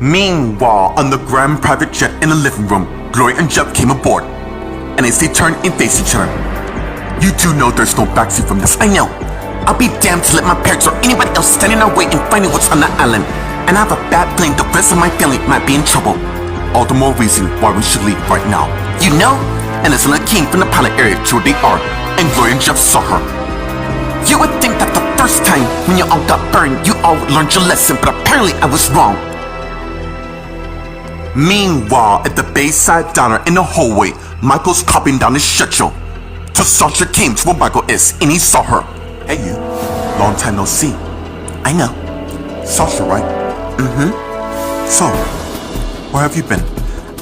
Meanwhile, on the grand private jet in the living room, Gloria and Jeff came aboard. And as they turned and faced each other, you do know there's no backseat from this. I know. I'll be damned to let my parents or anybody else stand in our way and find out what's on the island. And I have a bad feeling the rest of my family might be in trouble. All the more reason why we should leave right now. You know? And as Lena came from the pilot area to where they are, and Gloria and Jeff saw her. You would think that the first time when you all got burned, you all learned your lesson, but apparently I was wrong. Meanwhile, at the Bayside Diner in the hallway, Michael's copying down his schedule. So Sasha came to where Michael is, and he saw her. Hey you, long time no see. I know. Sasha, right? So, where have you been?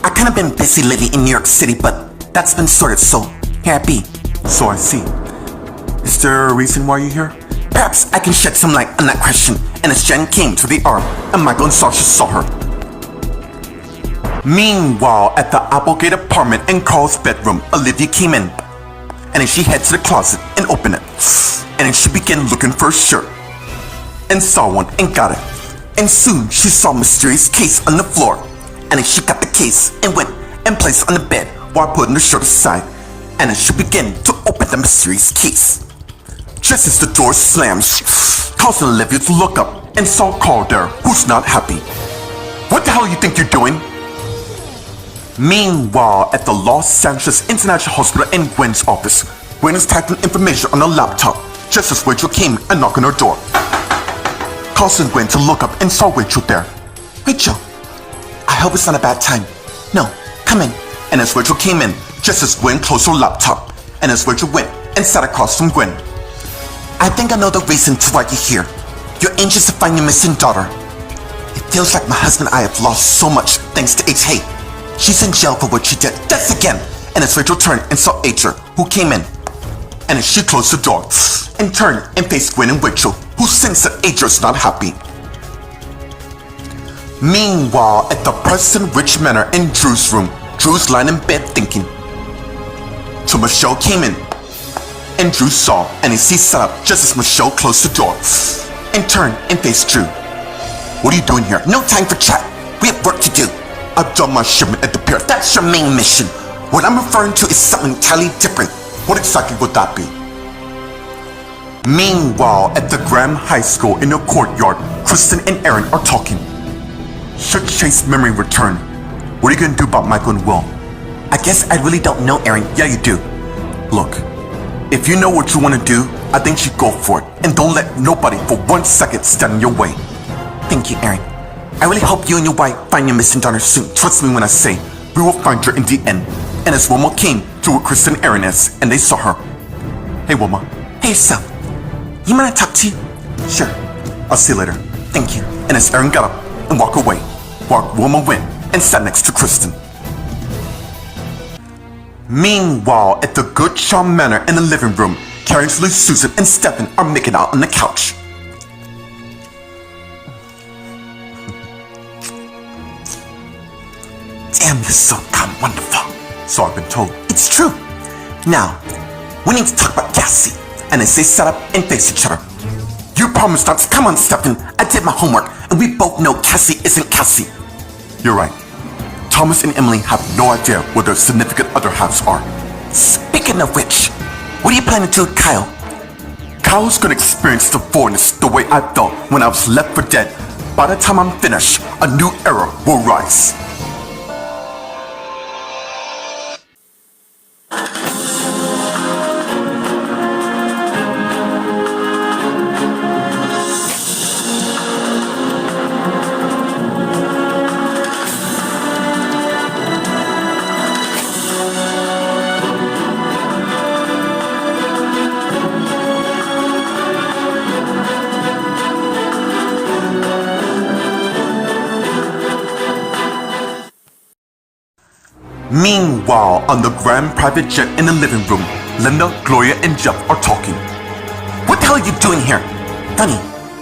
I kinda been busy lately in New York City, but that's been sorted, so here I be. So I see. Is there a reason why you're here? Perhaps I can shed some light on that question. And as Jen came to the arm, and Michael and Sasha saw her. Meanwhile, at the Applegate apartment in Carl's bedroom, Olivia came in. And then she headed to the closet and opened it. And then she began looking for a shirt. And saw one and got it. And soon she saw a mysterious case on the floor. And then she got the case and went and placed it on the bed while putting the shirt aside. And then she began to open the mysterious case. Just as the door slams, causing Olivia to look up and saw Carl there, who's not happy. What the hell you think you're doing? Meanwhile, at the Los Angeles International Hospital in Gwen's office, Gwen is typing information on her laptop, just as Rachel came and knocked on her door. Causing Gwen to look up and saw Rachel there. Rachel, I hope it's not a bad time. No, come in. And as Rachel came in, just as Gwen closed her laptop, and as Rachel went and sat across from Gwen. I think I know the reason to why you're here. You're anxious to find your missing daughter. It feels like my husband and I have lost so much thanks to H. Hay. She's in jail for what she did. That's again. And as Rachel turned and saw Acher, who came in. And as she closed the door and turned and faced Gwen and Rachel, who sensed that Acher's not happy. Meanwhile, at the Preston Rich Manor in Drew's room, Drew's lying in bed thinking. So Michelle came in. And Drew saw, and as he sat up just as Michelle closed the door and turned and faced Drew. What are you doing here? No time for chat. We have work to do. I've done my shipment at the pier. That's your main mission. What I'm referring to is something entirely different. What exactly would that be? Meanwhile, at the Graham High School in the courtyard, Kristen and Aaron are talking. Should Chase's memory return? What are you gonna do about Michael and Will? I guess I really don't know, Aaron. Yeah, you do. Look, if you know what you want to do, I think you should go for it. And don't let nobody for 1 second stand in your way. Thank you, Aaron. I really hope you and your wife find your missing daughter soon. Trust me when I say, we will find her in the end. And as Wilma came to where Kristen and Aaron is, and they saw her. Hey, Wilma. Hey, Sal. You mind I talk to you? Sure. I'll see you later. Thank you. And as Aaron got up and walked away, Wilma went and sat next to Kristen. Meanwhile, at the Good Charm Manor in the living room, Karen, Susan, and Stefan are making out on the couch. Damn, you're so damn wonderful. So I've been told. It's true. Now, we need to talk about Cassie. And as they sat up and faced each other. You promised not to. Come on, Stefan. I did my homework, and we both know Cassie isn't Cassie. You're right. Thomas and Emily have no idea where their significant other halves are. Speaking of which, what are you planning to do with Kyle? Kyle's gonna experience the voidness the way I felt when I was left for dead. By the time I'm finished, a new era will rise. Meanwhile, on the grand private jet in the living room, Linda, Gloria, and Jeff are talking. What the hell are you doing here? Honey,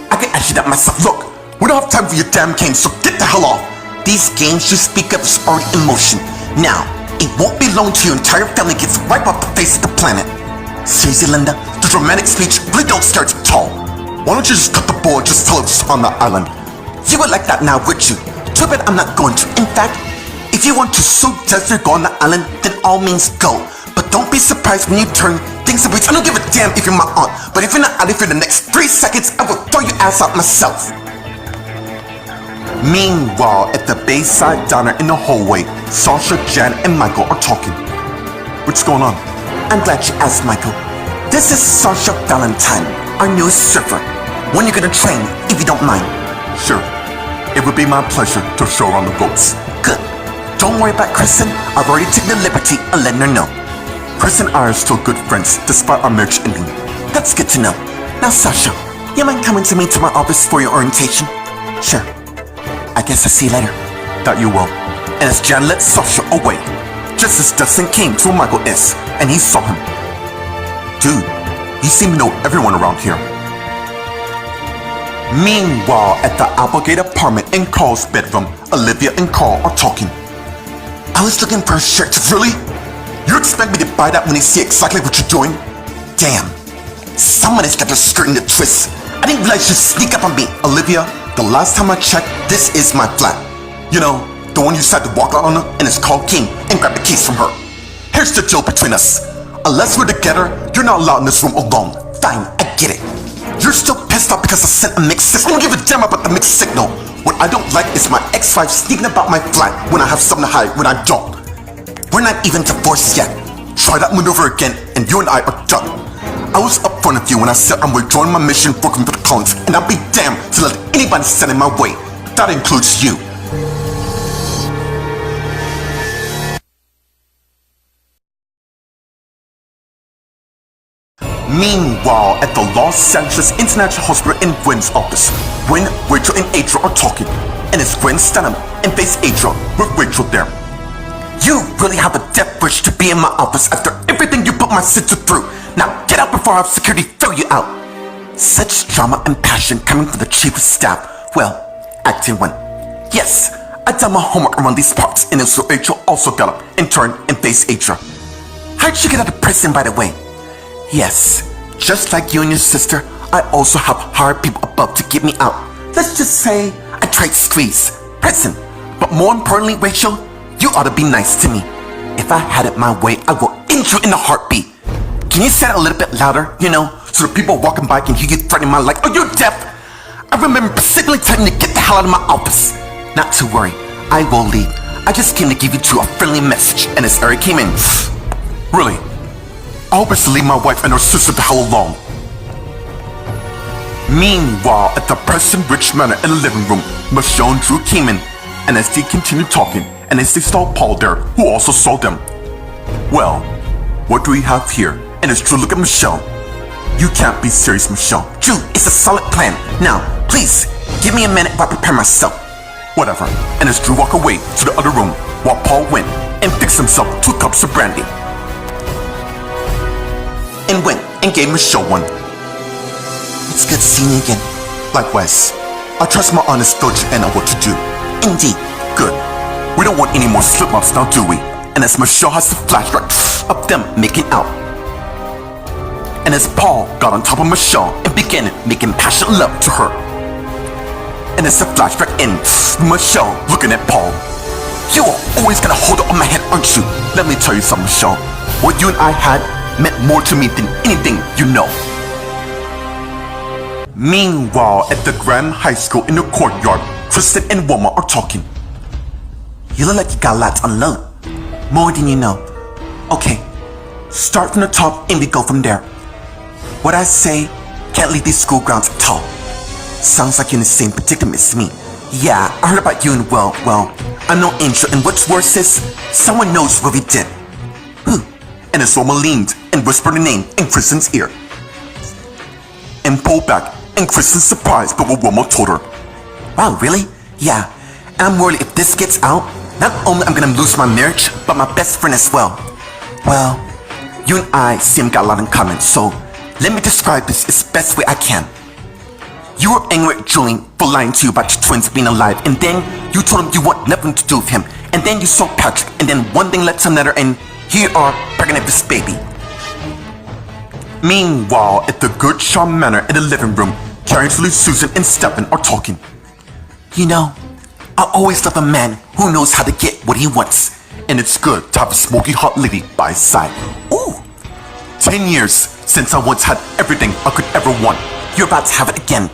I could ask you that myself. Look, we don't have time for your damn games, so get the hell off. These games you speak of is already in motion. Now, it won't be long till your entire family gets wiped off the face of the planet. Seriously, Linda, the dramatic speech really don't start at all. Why don't you just cut the bull and just tell us on the island? You would like that now, would you? Too bad I'm not going to. In fact, if you want to so desperately go on the island, then all means go. But don't be surprised when you turn things around. I don't give a damn if you're my aunt, but if you're not out of here in the next 3 seconds, I will throw your ass out myself. Meanwhile, at the Bayside Diner in the hallway, Sasha, Jan, and Michael are talking. What's going on? I'm glad you asked, Michael. This is Sasha Valentine, our newest surfer. When you gonna train, if you don't mind? Sure. It would be my pleasure to show her on the ropes. Good. Don't worry about Kristen. I've already taken the liberty of letting her know. Chris and I are still good friends despite our marriage ending. That's good to know. Now, Sasha, you mind coming to me to my office for your orientation? Sure. I guess I'll see you later. That you will. And as Jan led Sasha away, just as Dustin came to where Michael is, and he saw him. Dude, you seem to know everyone around here. Meanwhile, at the Applegate apartment in Carl's bedroom, Olivia and Carl are talking. I was looking for a shirt. Really? You expect me to buy that when they see exactly what you're doing? Damn. Someone has got their skirt in the twist. I didn't realize you'd sneak up on me. Olivia, the last time I checked, This is my flat. you know, the one you decided to walk out on her and it's called King And grab the keys from her. Here's the deal between us. Unless we're together, you're not allowed in this room alone. Fine, I get it. You're still pissed off because I sent a mixed signal. I don't give a damn about the mixed signal. What I don't like is my ex-wife sneaking about my flat when I have something to hide when I don't. We're not even divorced yet. Try that maneuver again and you and I are done. I was upfront with you when I said I'm withdrawing my mission working for the Collins, and I'll be damned to let anybody stand in my way. That includes you. Meanwhile, at the Los Angeles International Hospital in Gwen's office, Gwen, Rachel, and Adria are talking, and it's Gwen Stanham and face Adria with Rachel there. You really have a death wish to be in my office after everything you put my sister through. Now get out before I have security throw you out. Such drama and passion coming from the chief of staff. Well, acting one. Yes, I done my homework around these parts, And then so Rachel also got up and turned and faced Adria. how'd you get out of prison, by the way? Yes, just like you and your sister, I also have hired people above to get me out. Let's just say I tried to squeeze prison. But more importantly, Rachel, you ought to be nice to me. If I had it my way, I will end you in a heartbeat. Can you say it a little bit louder, So the people walking by can hear you threatening my life. Are you deaf? I remember specifically telling you to get the hell out of my office. Not to worry, I will leave. I just came to give you two a friendly message, and as Eric came in, Really? I hope it's to leave my wife and her sister the hell alone. Meanwhile, at the Preston Rich Manor in the living room, Michelle and Drew came in, and as they continued talking, and as they saw Paul there, who also saw them. Well, what do we have here? And as Drew looked at Michelle, you can't be serious, Michelle. Drew, it's a solid plan. Now, please, give me a minute while I prepare myself. Whatever. And as Drew walked away to the other room, while Paul went and fixed himself 2 cups of brandy. And went and gave Michelle one. It's good seeing you again. Likewise, I trust my honest judgment and know what to do. Indeed. Good. We don't want any more slip-ups now, do we? And as Michelle has the flashback of them making out. And as Paul got on top of Michelle and began making passionate love to her. And as the flashback ends, Michelle looking at Paul. You are always gonna hold it on my head, aren't you? Let me tell you something, Michelle. What you and I had meant more to me than anything you know. Meanwhile, at the Grand High School in the courtyard, Tristan and Wilma are talking. You look like you got a lot to unload. More than you know. Okay, start from the top and we go from there. What I say, can't leave these school grounds at all. Sounds like you're in the same predicament as me. Yeah, I heard about you and well, I'm no angel, and what's worse is, someone knows what we did. Who? And as Wilma leaned and whispered the name in Kristen's ear. And pulled back, and Kristen surprised by what Wilma told her. Wow, really? Yeah, and I'm worried if this gets out, not only I'm gonna lose my marriage, but my best friend as well. Well, you and I seem got a lot in common, so let me describe this as best way I can. You were angry at Julian for lying to you about your twins being alive, and then you told him you want nothing to do with him, and then you saw Patrick, and then one thing led to another, and here you are, pregnant with this baby. Meanwhile, at the Good Charm Manor in the living room, Carrie, Susan, and Stephen are talking. You know, I always love a man who knows how to get what he wants. And it's good to have a smoky hot lady by his side. Ooh, 10 years since I once had everything I could ever want. you're about to have it again.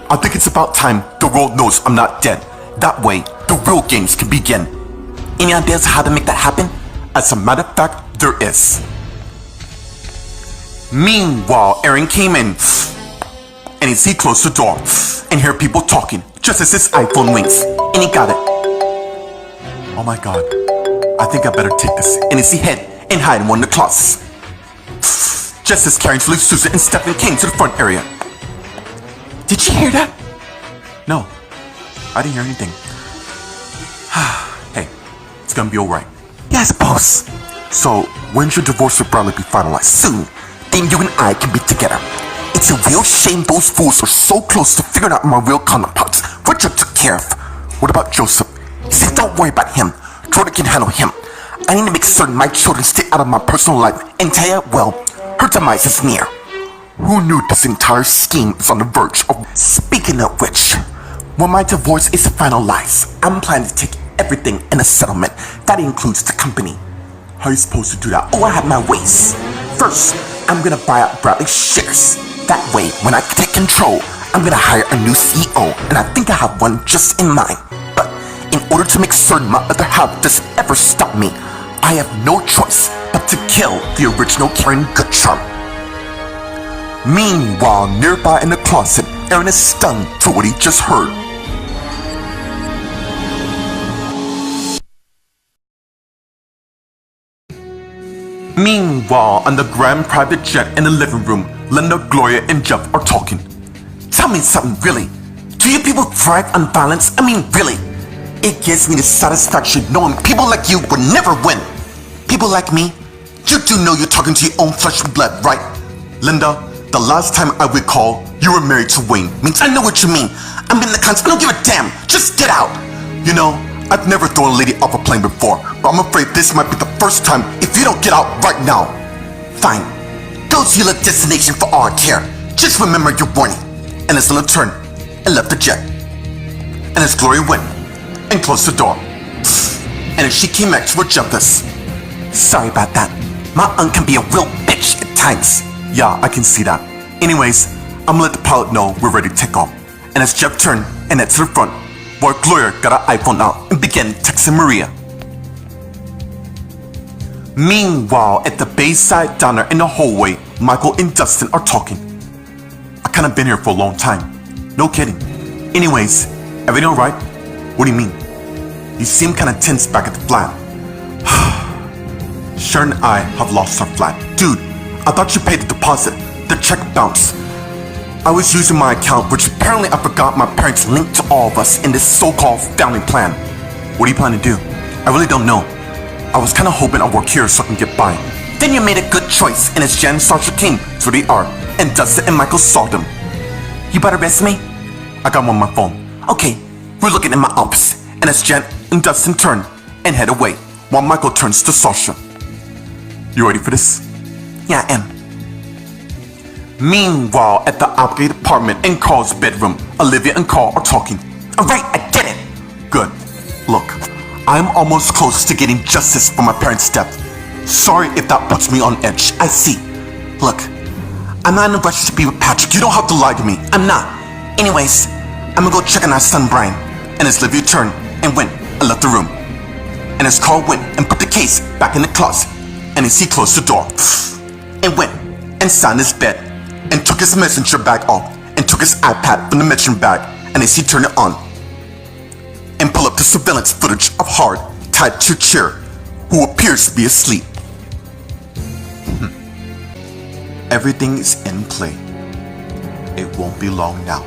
I think it's about time the world knows I'm not dead. That way, the real games can begin. Any ideas how to make that happen? As a matter of fact, there is. Meanwhile, Aaron came in And as he closed the door and heard people talking just as his iPhone rings. and he got it. Oh my god, I think I better take this. And as he hid and hide in one of the closets. Just as Karen, Julie, Susan, and Stefan came to the front area. Did you hear that? No, I didn't hear anything. Hey, it's gonna be alright. Yeah, I suppose. So, when should divorce with Bradley be finalized? Soon, then you and I can be together. It's a real shame those fools are so close to figuring out my real counterparts. Richard took care of. What about Joseph? He said, don't worry about him. Jordan can handle him. I need to make certain my children stay out of my personal life. And Taya, well, her demise is near. Who knew this entire scheme is on the verge of... Speaking of which, when my divorce is finalized, I'm planning to take everything in a settlement. That includes the company. How are you supposed to do that? Oh, I have my ways. First, I'm gonna buy out Bradley's shares. That way, when I take control, I'm gonna hire a new CEO, and I think I have one just in mind. But in order to make certain my other half doesn't ever stop me, I have no choice but to kill the original Karen Goodcharm. Meanwhile, nearby in the closet, Aaron is stunned to what he just heard. Meanwhile, on the grand private jet in the living room, Linda, Gloria, and Jeff are talking. Tell me something, really. Do you people thrive on violence? I mean, really. It gives me the satisfaction knowing people like you would never win. People like me, you do know you're talking to your own flesh and blood, right? Linda, the last time I recall, you were married to Wayne. Means I know what you mean. I'm in the cons. I don't give a damn. Just get out. You know, I've never thrown a lady off a plane before, but I'm afraid this might be the first time if you don't get out right now. Fine. Go to your destination for all I care. Just remember your warning. And as Linda turned and left the jet. And as Gloria went and closed the door. And as she came back to her jumpers. Sorry about that. My aunt can be a real bitch at times. Yeah, I can see that. Anyways, I'm gonna let the pilot know we're ready to take off. And as Jeff turned and headed to the front, while Gloria got her iPhone out and began texting Maria. Meanwhile, at the Bayside Diner in the hallway, Michael and Dustin are talking. I kinda been here for a long time. No kidding. Anyways, everything alright? What do you mean? You seem kinda tense back at the flat. Sharon and I have lost our flat. Dude, I thought you paid the deposit. The check bounced. I was using my account, which apparently I forgot my parents linked to all of us in this so-called family plan. What do you plan to do? I really don't know. I was kinda hoping I'd work here so I can get by. Then you made a good choice, and as Jen and Sasha came So they are, and Dustin and Michael saw them. You bought a resume? I got one on my phone. Okay, we're looking in my office. And as Jen and Dustin turn and head away, while Michael turns to Sasha. You ready for this? Yeah, I am. Meanwhile, at the opposite apartment in Carl's bedroom, Olivia and Carl are talking. Alright, I get it. Good. Look, I'm almost close to getting justice for my parents' death. Sorry if that puts me on edge. I see. Look, I'm not in a rush to be with Patrick. You don't have to lie to me. I'm not. Anyways, I'm gonna go check on our son Brian. And as Olivia turned and went and left the room. And as Carl went and put the case back in the closet. And as he closed the door and went and sat in his bed and took his messenger bag off and took his iPad from the messenger bag. And as he turned it on and pulled up the surveillance footage of Hard tied to a chair who appears to be asleep. Everything is in play. It won't be long now.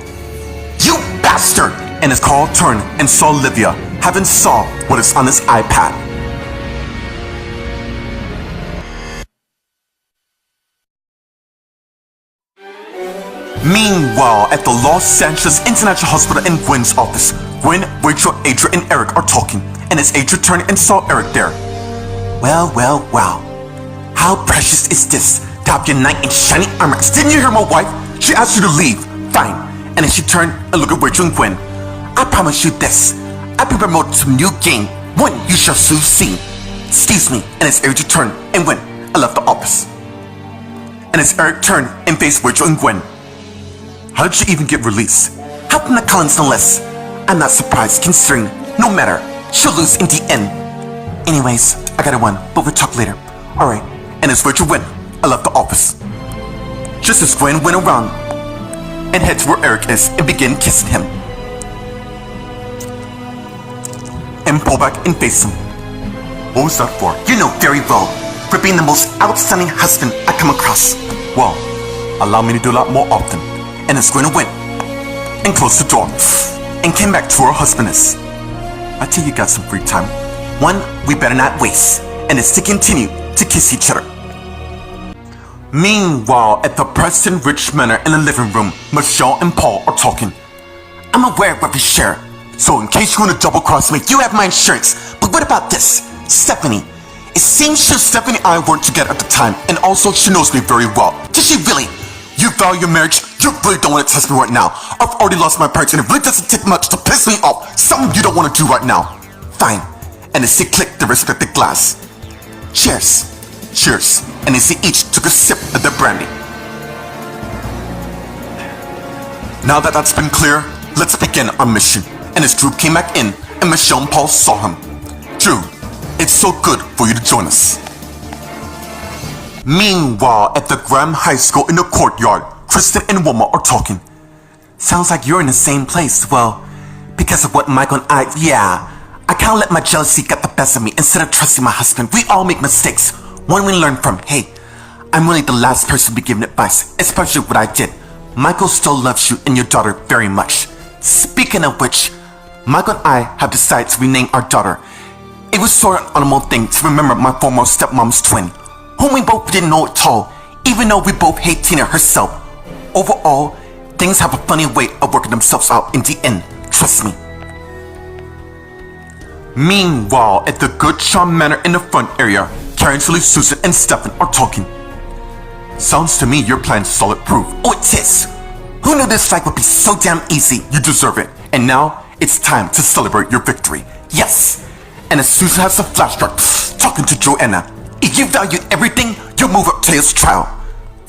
You bastard! And as Carl turned and saw Olivia, having saw what is on his iPad. Meanwhile, at the Los Angeles International Hospital in Gwen's office, Gwen, Rachel, Adria, and Eric are talking. And as Adria turned and saw Eric there. Well, well, well. How precious is this to have your knight in shiny armor? Didn't you hear my wife? She asked you to leave. Fine. And as she turned and looked at Rachel and Gwen, I promise you this. I've been promoted to a new game, one you shall soon see. Excuse me, and as Eric turned and went, I left the office. And as Eric turned and faced Rachel and Gwen. How did she even get released? How from the Collins no less? I'm not surprised considering, no matter, she'll lose in the end. Anyways, I gotta run, but we'll talk later. Alright, and as Rachel went, I left the office. Just as Gwen went around and head to where Eric is and began kissing him. And pull back and face him. What was that for? You know very well, for being the most outstanding husband I come across. Well, allow me to do a lot more often. And as Gwen went and closed the door and came back to her husbandess. I tell you got some free time. One we better not waste, and is to continue to kiss each other. Meanwhile, at the Preston Rich Manor in the living room, Michelle and Paul are talking. I'm aware of what we share, so in case you want to double cross me, you have my insurance. But what about this? Stephanie. It seems Stephanie and I weren't together at the time, and also she knows me very well. Does she really? You value your marriage? You really don't want to test me right now. I've already lost my parents, and it really doesn't take much to piss me off. Something you don't want to do right now. Fine. And as they clicked the respective glass. Cheers. Cheers. And as they each took a sip of their brandy. Now that that's been clear, let's begin our mission. And as Drew came back in, and Michelle and Paul saw him. Drew, it's so good for you to join us. Meanwhile, at the Graham High School in the courtyard, Kristen and Wilma are talking. Sounds like you're in the same place. Well, because of what Michael and I kinda let my jealousy get the best of me instead of trusting my husband. We all make mistakes. One we learn from. Hey, I'm really the last person to be giving advice, especially what I did. Michael still loves you and your daughter very much. Speaking of which, Michael and I have decided to rename our daughter. It was sort of an honorable thing to remember my former stepmom's twin, whom we both didn't know at all, even though we both hate Tina herself. Overall, things have a funny way of working themselves out in the end, trust me. Meanwhile, at the Good Charm Manor in the front area, Karen, Julie, Susan, and Stefan are talking. Sounds to me your plan's solid proof. Oh, it is! Who knew this fight would be so damn easy? You deserve it. And now, it's time to celebrate your victory. Yes! And as Susan has a flashback, talking to Joanna, if you value everything, you'll move up to his trial.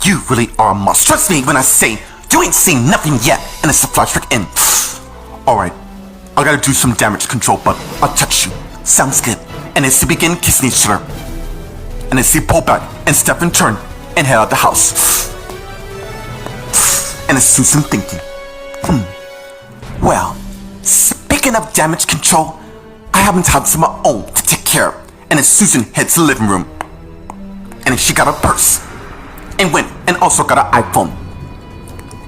You really are a must. Trust me when I say, you ain't seen nothing yet, and it's a flashback in. Alright, I gotta do some damage control, but I'll touch you. Sounds good. And as they begin kissing each other, and as they pull back, and Stefan turn and head out the house. And as Susan thinking, well, speaking of damage control, I happen to have some of my own to take care of. And as Susan heads to the living room, and she got her purse, and went and also got an iPhone.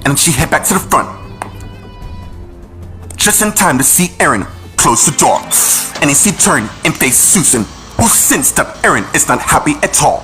And she head back to the front, just in time to see Aaron close the door. And as he turned and faced Susan, who sensed that Aaron is not happy at all.